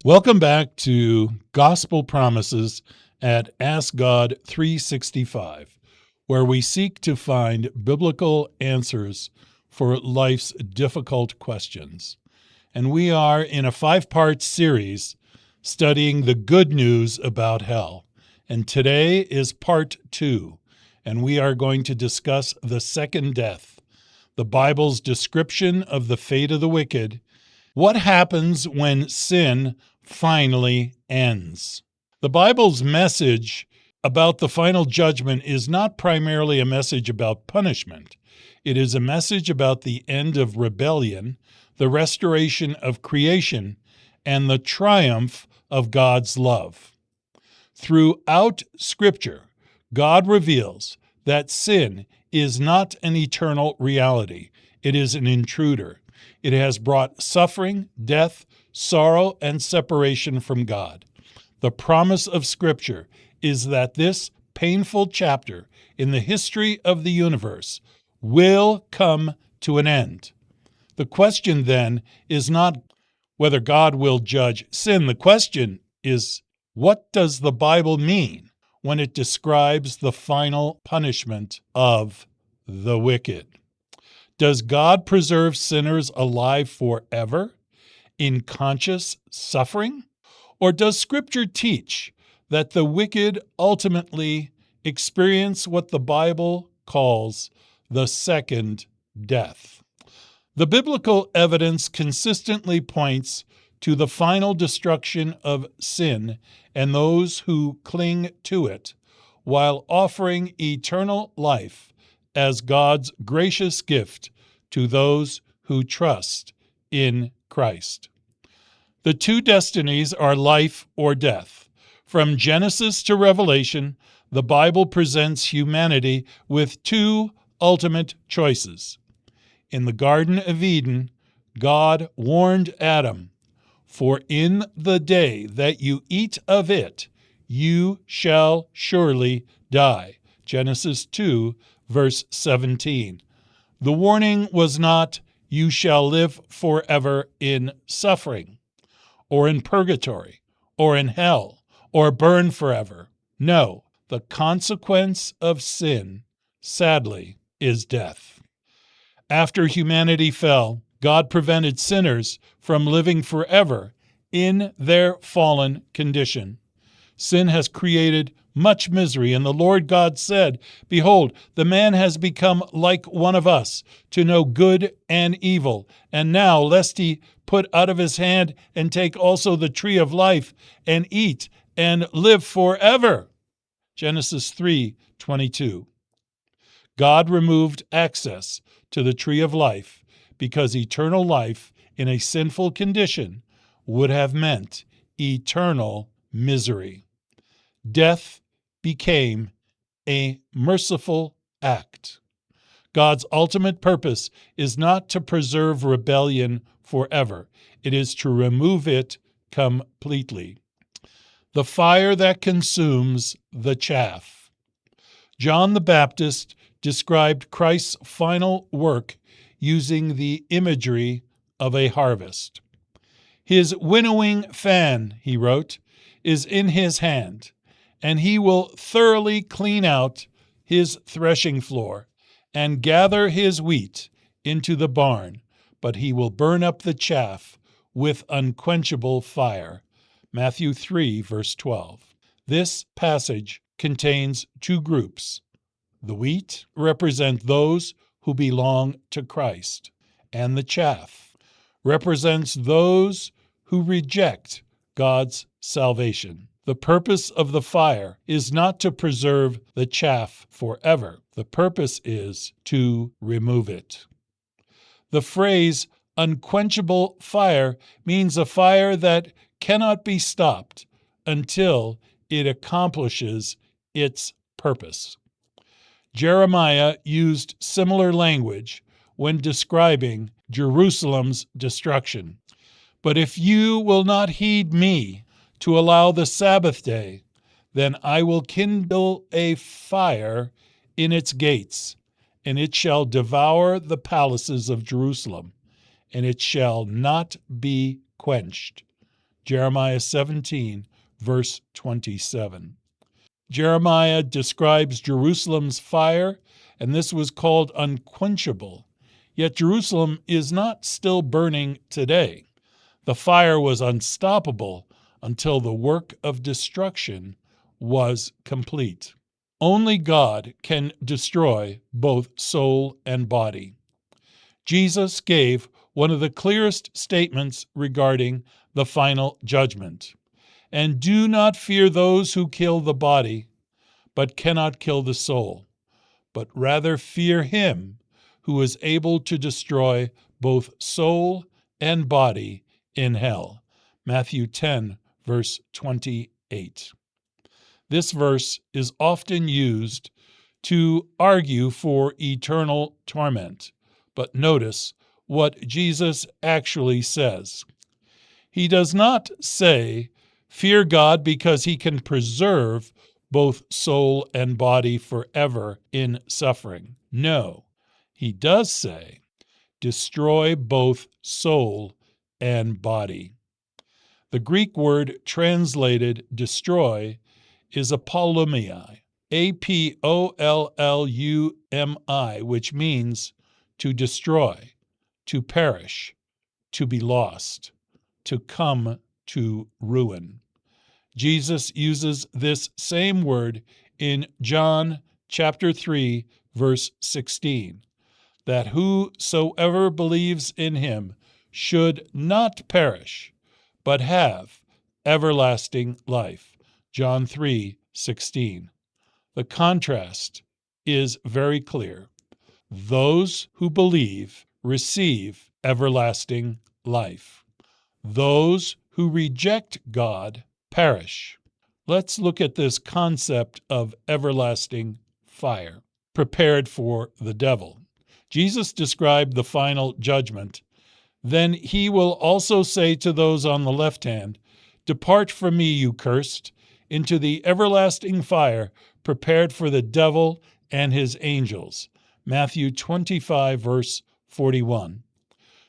Welcome back to Gospel Promises at ASKGOD365, where we seek to find biblical answers for life's difficult questions. And we are in a 5-part series studying the good news about hell. And today is part 2, and we are going to discuss the second death, the Bible's description of the fate of the wicked. What happens when sin finally ends? The Bible's message about the final judgment is not primarily a message about punishment. It is a message about the end of rebellion, the restoration of creation, and the triumph of God's love. Throughout Scripture, God reveals that sin is not an eternal reality. It is an intruder. It has brought suffering, death, sorrow, and separation from God. The promise of Scripture is that this painful chapter in the history of the universe will come to an end. The question then is not whether God will judge sin. The question is, what does the Bible mean when it describes the final punishment of the wicked? Does God preserve sinners alive forever in conscious suffering? Or does Scripture teach that the wicked ultimately experience what the Bible calls the second death? The biblical evidence consistently points to the final destruction of sin and those who cling to it, while offering eternal life as God's gracious gift to those who trust in Christ. The two destinies are life or death. From Genesis to Revelation, the Bible presents humanity with two ultimate choices. In the Garden of Eden, God warned Adam, "For in the day that you eat of it, you shall surely die." Genesis 2, verse 17. The warning was not, "You shall live forever in suffering, or in purgatory, or in hell, or burn forever." No, the consequence of sin, sadly, is death. After humanity fell, God prevented sinners from living forever in their fallen condition. Sin has created much misery, and the Lord God said, "Behold, the man has become like one of us, to know good and evil. And now, lest he put out of his hand and take also the tree of life, and eat and live forever." Genesis 3:22. God removed access to the tree of life because eternal life in a sinful condition would have meant eternal misery. Death became a merciful act. God's ultimate purpose is not to preserve rebellion forever. It is to remove it completely. The fire that consumes the chaff. John the Baptist described Christ's final work using the imagery of a harvest. "His winnowing fan," he wrote, "is in his hand, and he will thoroughly clean out his threshing floor and gather his wheat into the barn, but he will burn up the chaff with unquenchable fire." Matthew 3, verse 12. This passage contains two groups. The wheat represent those who belong to Christ, and the chaff represents those who reject God's salvation. The purpose of the fire is not to preserve the chaff forever. The purpose is to remove it. The phrase unquenchable fire means a fire that cannot be stopped until it accomplishes its purpose. Jeremiah used similar language when describing Jerusalem's destruction. "But if you will not heed me to allow the Sabbath day, then I will kindle a fire in its gates, and it shall devour the palaces of Jerusalem, and it shall not be quenched." Jeremiah 17, verse 27. Jeremiah describes Jerusalem's fire, and this was called unquenchable. Yet Jerusalem is not still burning today. The fire was unstoppable until the work of destruction was complete. Only God can destroy both soul and body. Jesus gave one of the clearest statements regarding the final judgment. And do not fear those who kill the body, but cannot kill the soul, but rather fear him who is able to destroy both soul and body in hell. Matthew 10, verse 28. This verse is often used to argue for eternal torment, but notice what Jesus actually says. He does not say, fear God because he can preserve both soul and body forever in suffering. No, he does say, destroy both soul and body. The Greek word translated destroy is apollumi, Apollumi, which means to destroy, to perish, to be lost, to come to ruin. Jesus uses this same word in John chapter 3, verse 16, that whosoever believes in him should not perish, but have everlasting life. John 3:16. The contrast is very clear. Those who believe receive everlasting life. Those who reject God perish. Let's look at this concept of everlasting fire, prepared for the devil. Jesus described the final judgment. Then he will also say to those on the left hand, depart from me, you cursed, into the everlasting fire prepared for the devil and his angels. Matthew 25, verse 41.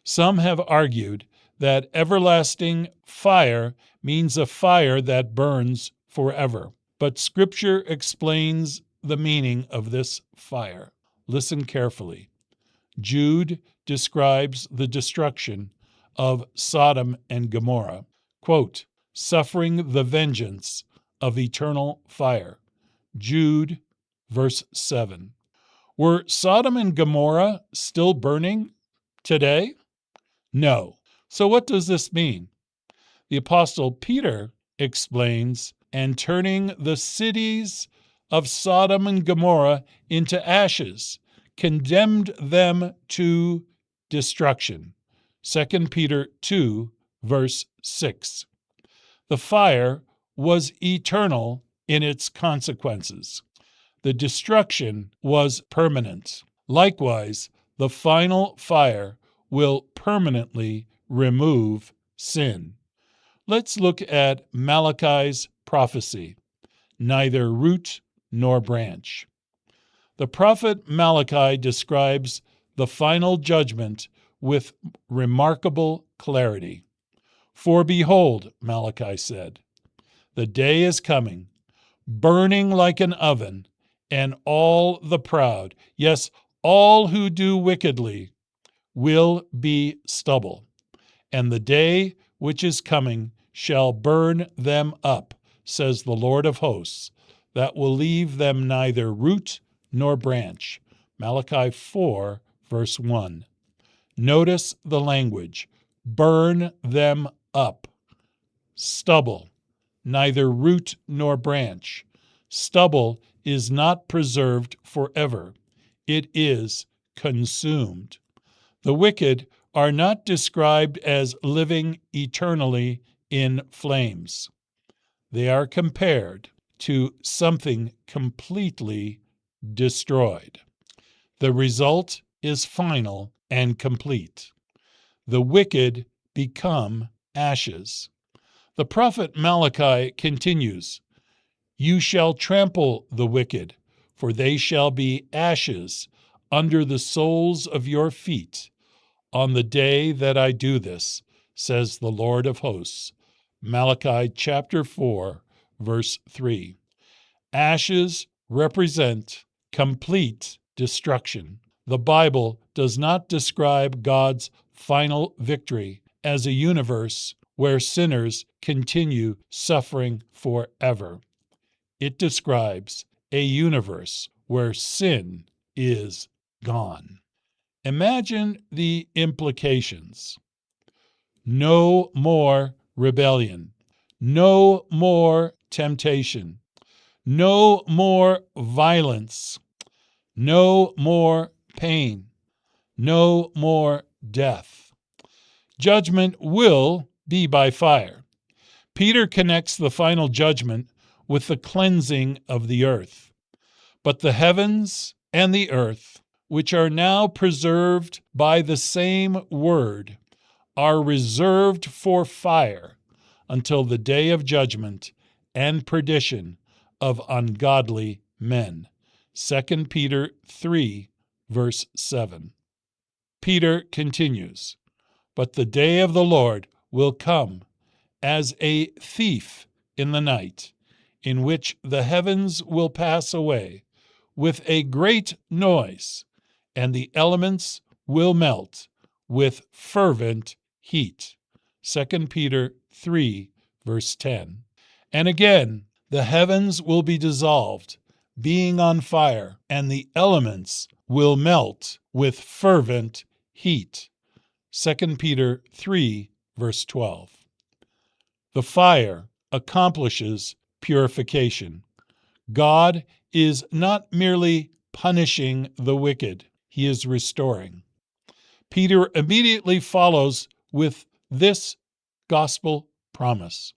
Some have argued that everlasting fire means a fire that burns forever. But Scripture explains the meaning of this fire. Listen carefully. Jude describes the destruction of Sodom and Gomorrah, quote, suffering the vengeance of eternal fire. Jude, verse 7. Were Sodom and Gomorrah still burning today? No. So what does this mean? The Apostle Peter explains, and turning the cities of Sodom and Gomorrah into ashes, condemned them to destruction. 2 Peter 2, verse 6. The fire was eternal in its consequences. The destruction was permanent. Likewise, the final fire will permanently remove sin. Let's look at Malachi's prophecy, neither root nor branch. The prophet Malachi describes the final judgment with remarkable clarity. For behold, Malachi said, the day is coming, burning like an oven, and all the proud, yes, all who do wickedly, will be stubble. And the day which is coming shall burn them up, says the Lord of hosts, that will leave them neither root nor branch. Malachi 4, verse 1. Notice the language. Burn them up. Stubble, neither root nor branch. Stubble is not preserved forever. It is consumed. The wicked are not described as living eternally in flames. They are compared to something completely destroyed. The result is final and complete. The wicked become ashes. The prophet Malachi continues, you shall trample the wicked, for they shall be ashes under the soles of your feet on the day that I do this, says the Lord of hosts. Malachi chapter 4, verse 3. Ashes represent complete destruction. The Bible does not describe God's final victory as a universe where sinners continue suffering forever. It describes a universe where sin is gone. Imagine the implications. No more rebellion. No more temptation. No more violence. No more pain. No more death. Judgment will be by fire. Peter connects the final judgment with the cleansing of the earth. But the heavens and the earth, which are now preserved by the same word, are reserved for fire until the day of judgment and perdition of ungodly men. 2 Peter 3, verse 7. Peter continues, "But the day of the Lord will come as a thief in the night, in which the heavens will pass away with a great noise, and the elements will melt with fervent heat." 2 Peter 3, verse 10. And again, the heavens will be dissolved, being on fire, and the elements will melt with fervent heat. 2 Peter 3, verse 12. The fire accomplishes purification. God is not merely punishing the wicked, he is restoring. Peter immediately follows with this gospel promise.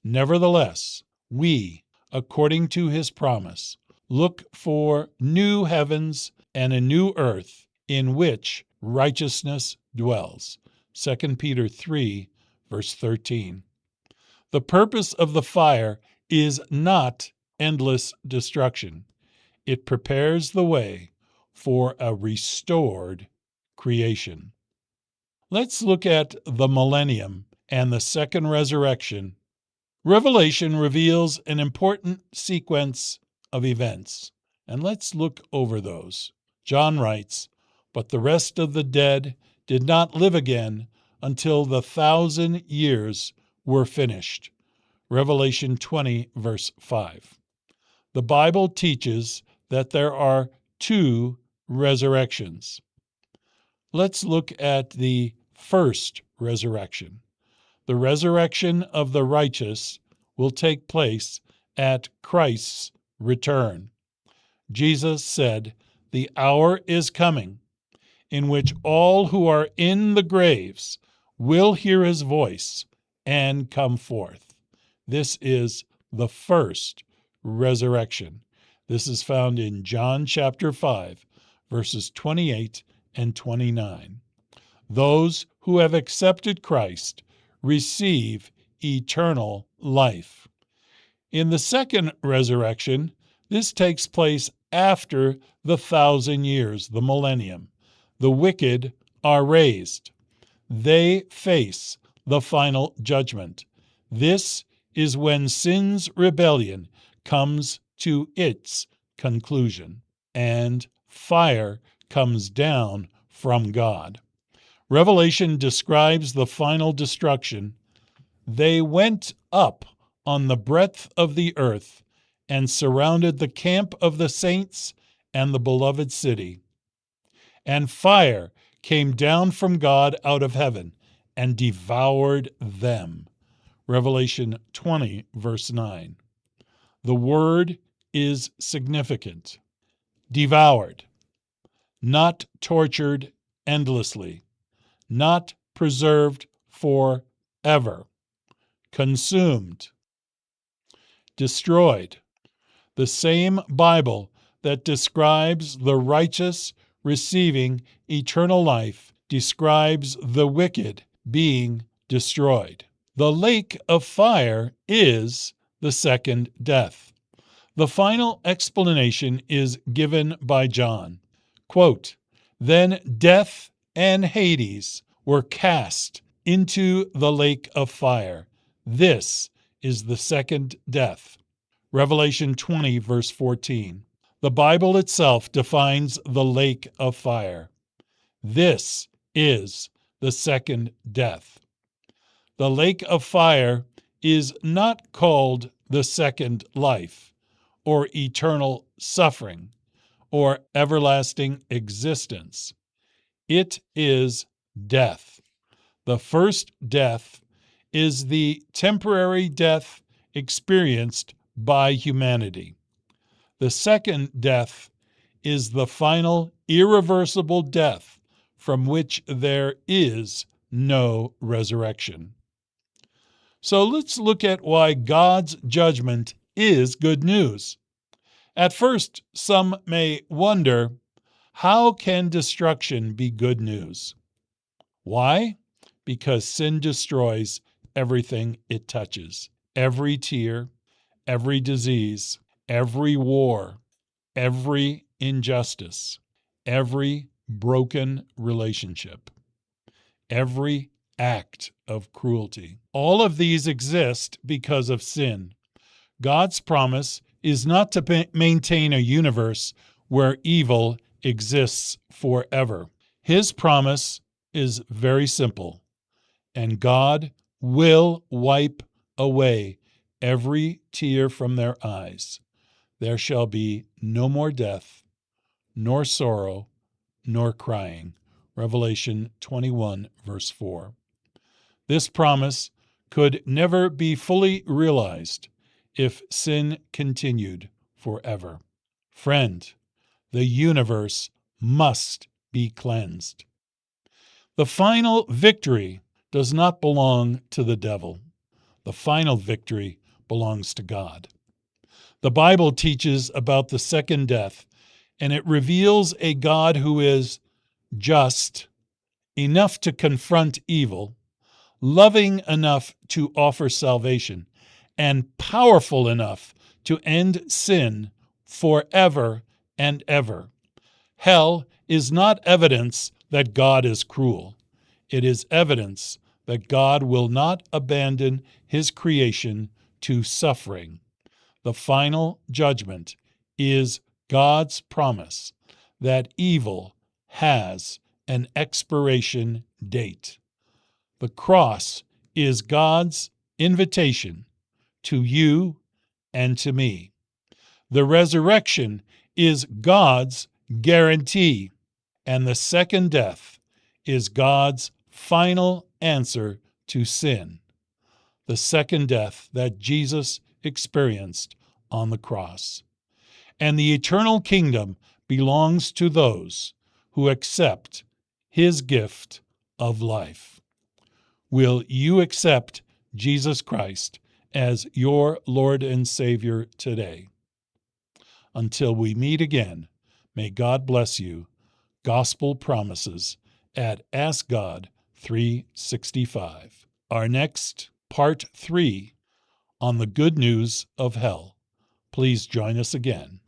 Nevertheless, we, according to his promise, look for new heavens and a new earth in which righteousness dwells. 2 Peter 3, verse 13. The purpose of the fire is not endless destruction. It prepares the way for a restored creation. Let's look at the millennium and the second resurrection. Revelation reveals an important sequence of events, and let's look over those. John writes, "But the rest of the dead did not live again until the 1,000 years were finished." Revelation 20, verse 5. The Bible teaches that there are two resurrections. Let's look at the first resurrection. The resurrection of the righteous will take place at Christ's return. Jesus said, "The hour is coming in which all who are in the graves will hear his voice and come forth." This is the first resurrection. This is found in John chapter 5, verses 28 and 29. Those who have accepted Christ receive eternal life. In the second resurrection, this takes place after the 1,000 years, the millennium. The wicked are raised. They face the final judgment. This is when sin's rebellion comes to its conclusion, and fire comes down from God. Revelation describes the final destruction. "They went up on the breadth of the earth and surrounded the camp of the saints and the beloved city. And fire came down from God out of heaven and devoured them." Revelation 20, verse 9. The word is significant. Devoured. Not tortured endlessly. Not preserved forever. Consumed. Destroyed. The same Bible that describes the righteous receiving eternal life describes the wicked being destroyed. The lake of fire is the second death. The final explanation is given by John. Quote, "Then death and Hades were cast into the lake of fire. This is the second death. Revelation 20, verse 14. The Bible itself defines the lake of fire. This is the second death. The lake of fire is not called the second life, or eternal suffering, or everlasting existence. It is death. The first death is the temporary death experienced by humanity. The second death is the final, irreversible death from which there is no resurrection. So let's look at why God's judgment is good news. At first, some may wonder, how can destruction be good news? Why? Because sin destroys everything it touches. Every tear, every disease, every war, every injustice, every broken relationship, every act of cruelty. All of these exist because of sin. God's promise is not to maintain a universe where evil exists forever. His promise is very simple, and God will wipe away every tear from their eyes. There shall be no more death, nor sorrow, nor crying. Revelation 21, verse 4. This promise could never be fully realized if sin continued forever. Friend, the universe must be cleansed. The final victory does not belong to the devil. The final victory belongs to God. The Bible teaches about the second death, and it reveals a God who is just enough to confront evil, loving enough to offer salvation, and powerful enough to end sin forever and ever. Hell is not evidence that God is cruel. It is evidence that God will not abandon his creation to suffering. The final judgment is God's promise that evil has an expiration date. The cross is God's invitation to you and to me. The resurrection is God's guarantee, and the second death is God's final answer to sin, the second death that Jesus experienced on the cross. And the eternal kingdom belongs to those who accept his gift of life. Will you accept Jesus Christ as your Lord and Savior today? Until we meet again, may God bless you. Gospel Promises at ASKGOD365. Our next, Part 3, on the good news of hell. Please join us again.